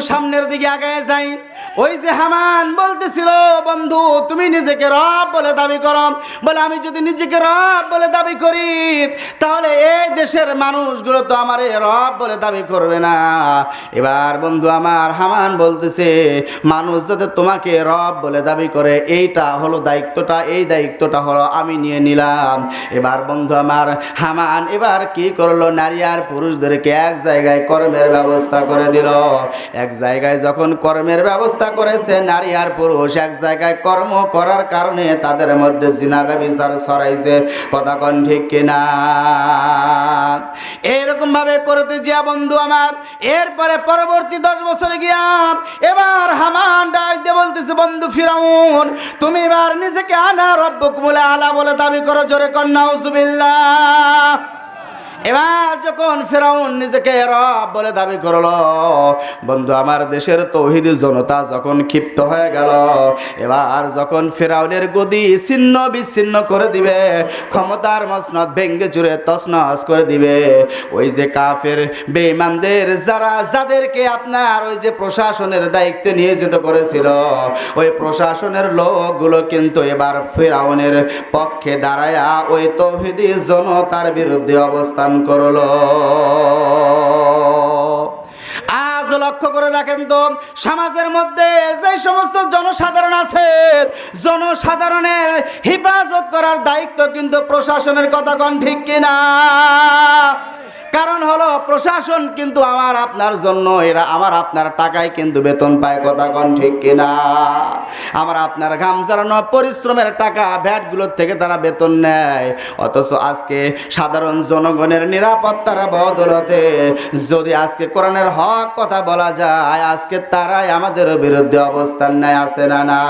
সামনের দিকে আগায় যাই। ওই যে হামান বলতেছিল, বন্ধু তুমি নিজেকে রব বলে দাবি করো, বলে আমি যদি নিজেকে রব বলে দাবি করি তাহলে এই দেশের মানুষগুলো তো আমার রব বলে দাবি করবে না। এবার বন্ধু আমার হামান বলতেছে, মানুষ যাতে তোমাকে রব বলে দাবি করে এইটা হলো দায়িত্বটা, এই দায়িত্বটা হলো আমি নিয়ে নিলাম। এবার বন্ধু আমার হামান এবার কি করলো, নারী আর পুরুষদেরকে এক জায়গায় কর্মের ব্যবস্থা করে দিল। এক জায়গায় যখন কর্মের ব্যবস্থা করেছে, নারী আর পুরুষ এক জায়গায় কর্ম করার কারণে তাদের মধ্যে জিনা ব্যভিচার ছড়াইছে। কথা কোন ঠিক কিনা? এরকম ভাবে করতে যা বন্ধু আমার এরপরে পরবর্তী 10 বছরে গিয়া এবার হামান ডাক দিয়ে বলতেছে, বন্ধু ফিরাউন তুমি এবার নিজেকে আনা রব্বুক বলে আলা বলে দাবি করো, জোরে কর নাউজুবিল্লাহ। এবার যখন ফেরাউন নিজেকে রব বলে দাবি করলো, বন্ধু আমার দেশের তৌহিদি জনতা যখন ক্ষিপ্ত হয়ে গেল, এবার যখন ফেরাউনের গদি ছিন্ন বিচ্ছিন্ন করে দিবে, ক্ষমতার মসনদ ভেঙ্গে চুরে তছনছ করে দিবে, ওই যে কাফের বেঈমানদের যাদেরকে আপনার ওই যে প্রশাসনের দায়িত্বে নিয়োজিত করেছিল, ওই প্রশাসনের লোকগুলো কিন্তু এবার ফেরাউনের পক্ষে দাঁড়ায়া ওই তৌহিদি জনতার বিরুদ্ধে অবস্থান করলো। আজ লক্ষ্য করে দেখেন তো, সমাজের মধ্যে যে সমস্ত জনসাধারণ আছে, জনসাধারণের হেফাজত করার দায়িত্ব কিন্তু প্রশাসনের। কথা কোন ঠিক কিনা? কারণ হলো প্রশাসন কিন্তু আমার আপনার জন্য, এরা আমার আপনার টাকায় কিন্তু বেতন পায়। কথা কোন ঠিক কিনা? আমার আপনার ঘাম ঝরানো পরিশ্রমের টাকা ভ্যাটগুলোর থেকে তারা বেতন নেয়। অথচ আজকে সাধারণ জনগণের নিরাপত্তার বদলতে যদি আজকে কোরআনের হক কথা বলা যায়, আজকে তারাই আমাদের বিরুদ্ধে অবস্থান নেয়, আছে না না?